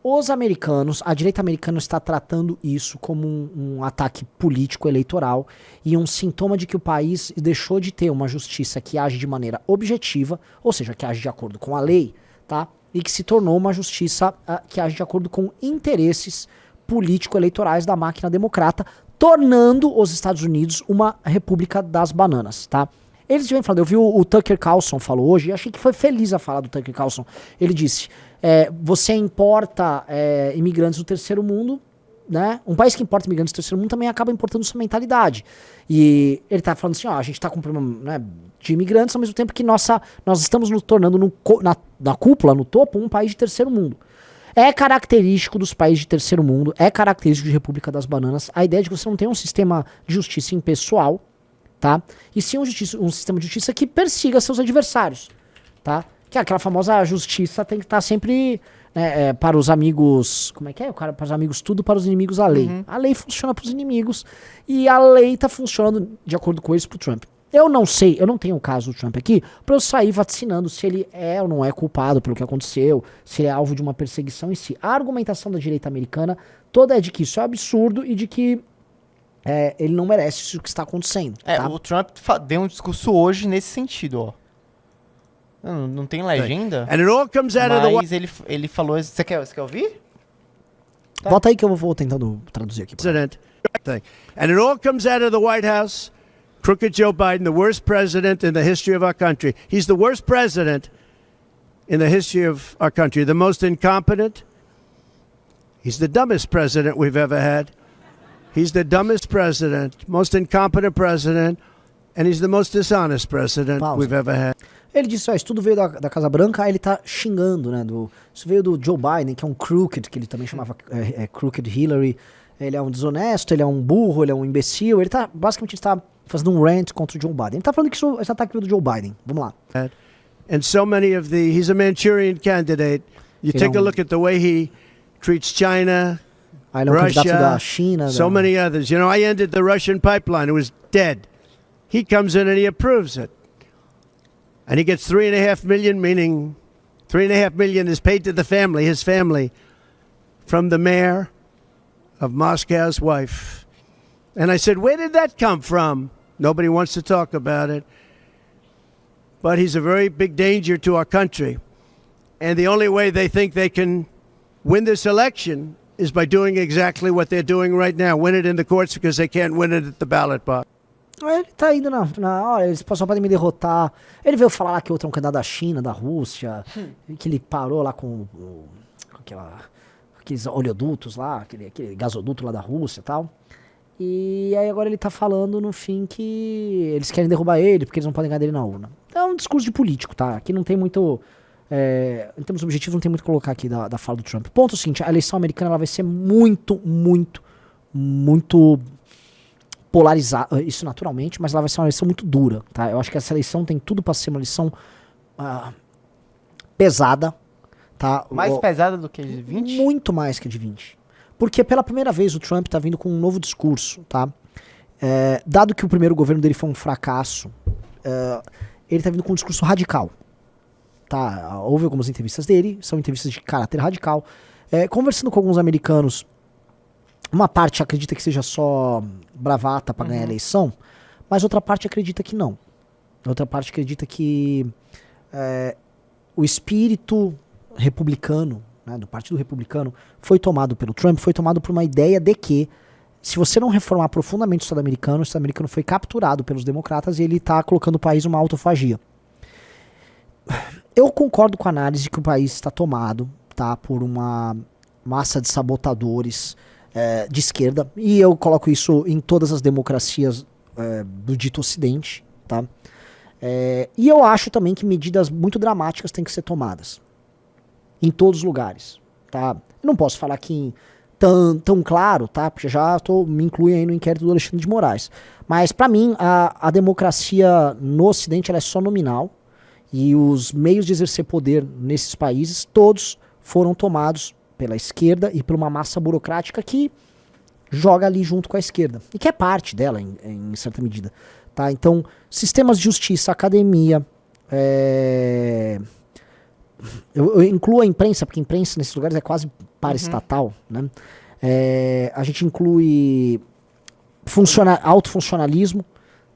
os americanos, a direita americana está tratando isso como um ataque político eleitoral e um sintoma de que o país deixou de ter uma justiça que age de maneira objetiva, ou seja, que age de acordo com a lei, tá? E que se tornou uma justiça que age de acordo com interesses político-eleitorais da máquina democrata, tornando os Estados Unidos uma república das bananas, tá? Eles vêm falando, eu vi o Tucker Carlson falou hoje, e achei que foi feliz a fala do Tucker Carlson. Ele disse, você importa imigrantes do terceiro mundo, né? Um país que importa imigrantes do terceiro mundo também acaba importando sua mentalidade. E ele tá falando assim, ó, a gente tá com um problema, né, de imigrantes, ao mesmo tempo que nós estamos nos tornando na cúpula, no topo, um país de terceiro mundo. É característico dos países de terceiro mundo, é característico de República das Bananas, a ideia de que você não tem um sistema de justiça impessoal, tá? E sim um sistema de justiça que persiga seus adversários, tá? Que é aquela famosa justiça tem que estar sempre, né, para os amigos, como é que é? O cara, para os amigos tudo, para os inimigos a lei. A lei funciona para os inimigos e a lei tá funcionando de acordo com eles pro Trump. Eu não sei, eu não tenho o caso do Trump aqui pra eu sair vaticinando se ele é ou não é culpado pelo que aconteceu, se ele é alvo de uma perseguição em si. A argumentação da direita americana toda é de que isso é absurdo e de que ele não merece isso que está acontecendo. Tá? O Trump deu um discurso hoje nesse sentido, ó. Não tem legenda, And it all comes out of the mas ele falou... Você quer ouvir? Tá. Bota aí que eu vou tentando traduzir aqui. president thing. And it all comes out of the White House. Crooked Joe Biden, the worst president in the history of our country. He's the worst president in the history of our country. The most incompetent. He's the dumbest president we've ever had. He's the dumbest president, most incompetent president, and he's the most dishonest president we've ever had. Ele disse, ó, isso tudo veio da Casa Branca, aí ele tá xingando, né, isso veio do Joe Biden, que é um crooked, que ele também chamava crooked Hillary, ele é um desonesto, ele é um burro, ele é um imbecil, ele tá, basicamente está fazendo um rant contra o Joe Biden. Ele tá falando que esse ataque veio do Joe Biden, vamos lá. And so many of he's a Manchurian candidate. You take a look at the way he treats China, ele é um candidato da China. So many others. You know, I ended the Russian pipeline. It was dead. He comes in and he approves it. And he gets 3.5 million, meaning 3.5 million is paid to the family, his family, from the mayor of Moscow's wife. And I said, where did that come from? Nobody wants to talk about it. But he's a very big danger to our country. And the only way they think they can win this election is by doing exactly what they're doing right now. Win it in the courts because they can't win it at the ballot box. Ele tá indo olha, eles só podem me derrotar. Ele veio falar lá que outro é um candidato da China, da Rússia, que ele parou lá com aqueles oleodutos lá, aquele gasoduto lá da Rússia e tal. E aí agora ele tá falando no fim que eles querem derrubar ele porque eles não podem ganhar dele na urna. É um discurso de político, tá? Aqui não tem muito... em termos objetivos, não tem muito o que colocar aqui da fala do Trump. Ponto seguinte, a eleição americana ela vai ser muito polarizada, isso naturalmente, mas ela vai ser uma eleição muito dura, tá? Eu acho que essa eleição tem tudo para ser uma eleição pesada, tá? Mais pesada do que a de 20? Muito mais que a de 20. Porque pela primeira vez o Trump tá vindo com um novo discurso, tá? Dado que o primeiro governo dele foi um fracasso, ele tá vindo com um discurso radical. Tá, houve algumas entrevistas dele, são entrevistas de caráter radical. Conversando com alguns americanos, uma parte acredita que seja só bravata para ganhar a eleição, mas outra parte acredita que não. Outra parte acredita que o espírito republicano, né, do Partido Republicano, foi tomado pelo Trump, foi tomado por uma ideia de que se você não reformar profundamente o Estado americano foi capturado pelos democratas e ele está colocando o país numa autofagia. Eu concordo com a análise que o país está tomado, tá, por uma massa de sabotadores de esquerda, e eu coloco isso em todas as democracias do dito Ocidente, tá? E eu acho também que medidas muito dramáticas têm que ser tomadas em todos os lugares, tá? Eu não posso falar aqui tão claro, tá? Porque já me incluindo aí no inquérito do Alexandre de Moraes. Mas para mim a democracia no Ocidente ela é só nominal. E os meios de exercer poder nesses países, todos foram tomados pela esquerda e por uma massa burocrática que joga ali junto com a esquerda. E que é parte dela, em certa medida. Tá? Então, sistemas de justiça, academia... Eu incluo a imprensa, porque a imprensa nesses lugares é quase paraestatal, né? A gente inclui autofuncionalismo,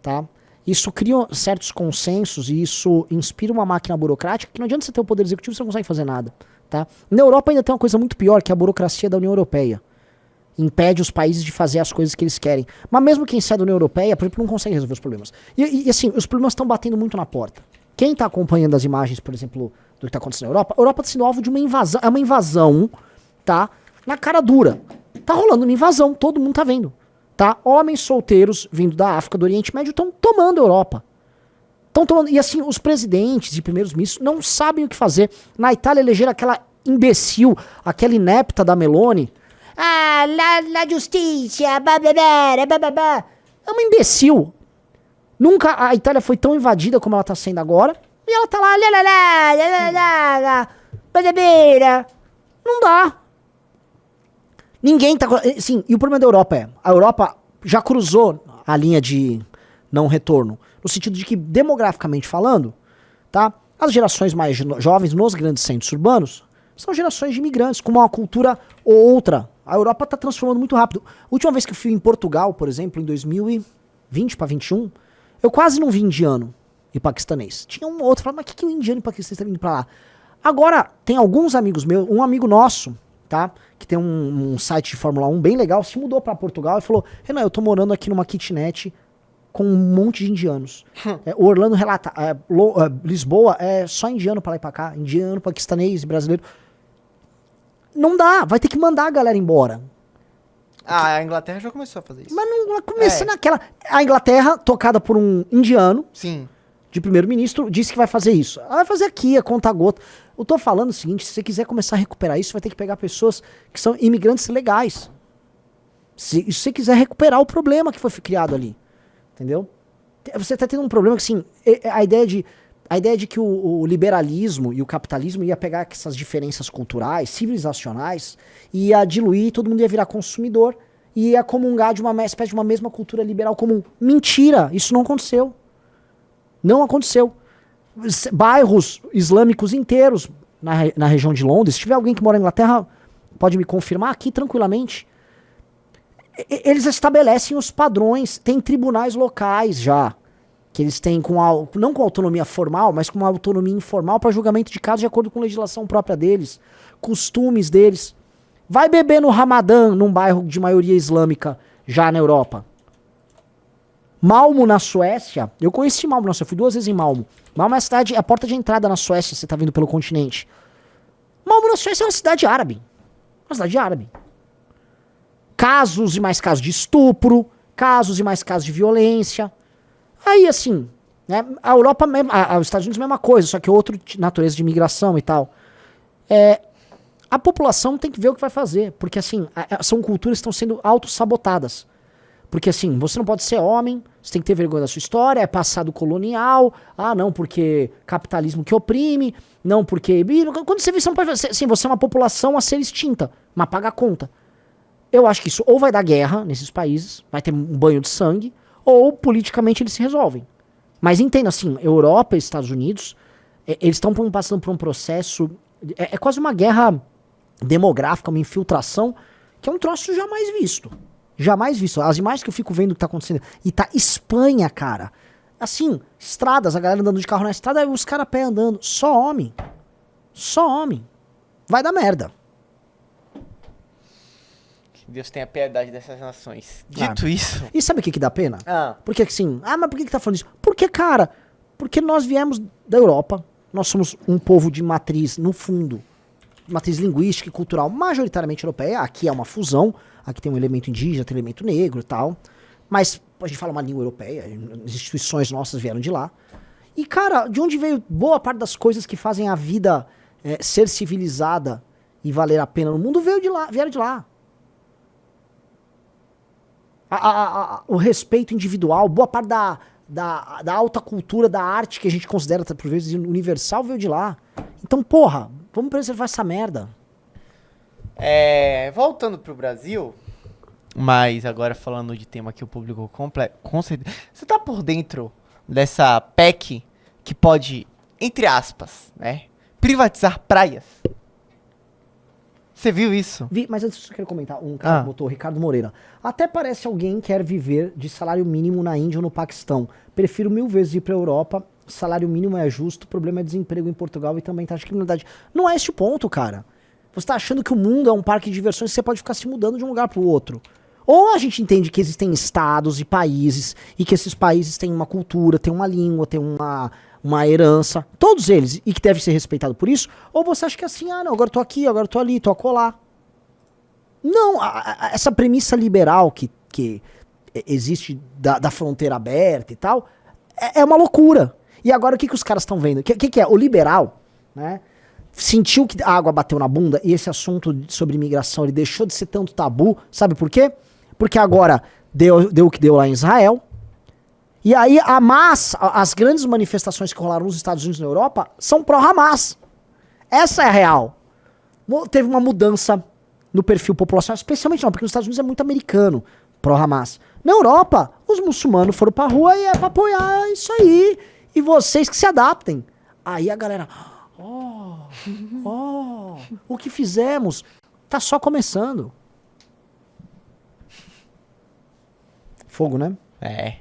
tá? Isso cria certos consensos e isso inspira uma máquina burocrática que não adianta você ter o poder executivo, você não consegue fazer nada, tá? Na Europa ainda tem uma coisa muito pior, que é a burocracia da União Europeia. Impede os países de fazer as coisas que eles querem. Mas mesmo quem sai da União Europeia, por exemplo, não consegue resolver os problemas. E assim, os problemas estão batendo muito na porta. Quem está acompanhando as imagens, por exemplo, do que está acontecendo na Europa, a Europa está sendo alvo de uma invasão. É uma invasão, tá? Na cara dura. Tá rolando uma invasão, todo mundo tá vendo. Tá? Homens solteiros vindo da África, do Oriente Médio, estão tomando a Europa. Estão tomando. E assim, os presidentes e primeiros ministros não sabem o que fazer. Na Itália elegeram aquela imbecil, aquela inepta da Meloni. La justiça, bababá. É uma imbecil. Nunca a Itália foi tão invadida como ela tá sendo agora. E ela tá lá, não dá. Ninguém tá... Sim, e o problema da Europa é... A Europa já cruzou a linha de não retorno. No sentido de que, demograficamente falando, tá? As gerações mais jovens nos grandes centros urbanos são gerações de imigrantes, com uma cultura ou outra. A Europa tá transformando muito rápido. A última vez que eu fui em Portugal, por exemplo, em 2020 para 21, eu quase não vi indiano e paquistanês. Tinha um outro falando, mas o que o indiano e paquistanês estão indo pra lá? Agora, tem alguns amigos meus, um amigo nosso, tá? Que tem um site de Fórmula 1 bem legal, se mudou pra Portugal e falou, Renan, eu tô morando aqui numa kitnet com um monte de indianos. O Orlando relata, Lisboa é só indiano pra lá e pra cá, indiano, paquistanês e brasileiro. Não dá, vai ter que mandar a galera embora. A Inglaterra já começou a fazer isso. Mas não começa naquela... A Inglaterra, tocada por um indiano, Sim. de primeiro-ministro, disse que vai fazer isso. Ela vai fazer aqui, a conta gota. Eu tô falando o seguinte, se você quiser começar a recuperar isso, vai ter que pegar pessoas que são imigrantes legais. Se você quiser recuperar o problema que foi criado ali. Entendeu? Você tá tendo um problema que, assim, a ideia de que o liberalismo e o capitalismo ia pegar essas diferenças culturais, civilizacionais, e ia diluir, todo mundo ia virar consumidor, e ia comungar de uma espécie de uma mesma cultura liberal comum. Mentira! Isso não aconteceu. Não aconteceu. Bairros islâmicos inteiros na região de Londres, se tiver alguém que mora na Inglaterra, pode me confirmar aqui tranquilamente. Eles estabelecem os padrões, tem tribunais locais já, que eles têm não com autonomia formal, mas com uma autonomia informal para julgamento de casos de acordo com legislação própria deles, costumes deles. Vai beber no Ramadã, num bairro de maioria islâmica, já na Europa. Malmo, na Suécia, eu conheci Malmo na Suécia, fui 2 vezes em Malmo. Malmo é a cidade, é a porta de entrada na Suécia, você tá vindo pelo continente. Malmo na Suécia é uma cidade árabe. Uma cidade árabe. Casos e mais casos de estupro, casos e mais casos de violência. Aí, assim, né, a Europa, os Estados Unidos, a mesma coisa, só que outra natureza de imigração e tal. A população tem que ver o que vai fazer, porque, assim, são culturas que estão sendo autossabotadas. Porque, assim, você não pode ser homem, você tem que ter vergonha da sua história, é passado colonial, não, porque capitalismo que oprime, não, porque... Quando você vê, você não pode fazer, assim, você é uma população a ser extinta, mas paga a conta. Eu acho que isso ou vai dar guerra nesses países, vai ter um banho de sangue, ou politicamente eles se resolvem. Mas entenda, assim, Europa e Estados Unidos, eles estão passando por um processo, é quase uma guerra demográfica, uma infiltração, que é um troço jamais visto. Jamais visto. As imagens que eu fico vendo que tá acontecendo, e tá Espanha, cara. Assim, estradas, a galera andando de carro na estrada, os caras a pé andando. Só homem. Só homem. Vai dar merda. Deus tenha piedade dessas nações. Dito isso... E sabe o que dá pena? Porque assim... mas por que tá falando isso? Porque, cara... Porque nós viemos da Europa. Nós somos um povo de matriz, no fundo... Matriz linguística e cultural majoritariamente europeia. Aqui é uma fusão. Aqui tem um elemento indígena, tem um elemento negro e tal. Mas a gente fala uma língua europeia. As instituições nossas vieram de lá. E, cara, de onde veio boa parte das coisas que fazem a vida ser civilizada e valer a pena no mundo vieram de lá. O respeito individual, boa parte da alta cultura, da arte que a gente considera, por vezes, universal, veio de lá. Então, porra, vamos preservar essa merda. Voltando pro Brasil, mas agora falando de tema que o público com certeza... Você tá por dentro dessa PEC que pode, entre aspas, né, privatizar praias? Você viu isso? Vi, mas antes eu quero comentar, um cara botou, Ricardo Moreira. Até parece alguém quer viver de salário mínimo na Índia ou no Paquistão. Prefiro 1000 vezes ir pra Europa, salário mínimo é justo, o problema é desemprego em Portugal e também taxa de criminalidade. Não é esse o ponto, cara. Você tá achando que o mundo é um parque de diversões e você pode ficar se mudando de um lugar pro outro. Ou a gente entende que existem estados e países, e que esses países têm uma cultura, têm uma língua, têm uma herança, todos eles, e que deve ser respeitado por isso, ou você acha que é assim, não, agora eu tô aqui, agora eu tô ali, tô acolá. Não, essa premissa liberal que existe da fronteira aberta e tal, é uma loucura. E agora o que os caras estão vendo? O que é? O liberal, né? Sentiu que a água bateu na bunda e esse assunto sobre imigração ele deixou de ser tanto tabu, sabe por quê? Porque agora deu o que deu lá em Israel. E aí as grandes manifestações que rolaram nos Estados Unidos e na Europa são pró-Hamas. Essa é a real. Teve uma mudança no perfil populacional, especialmente não, porque nos Estados Unidos é muito americano, pró-Hamas. Na Europa, os muçulmanos foram pra rua e é pra apoiar isso aí. E vocês que se adaptem. Aí a galera, o que fizemos tá só começando. Fogo, né? É.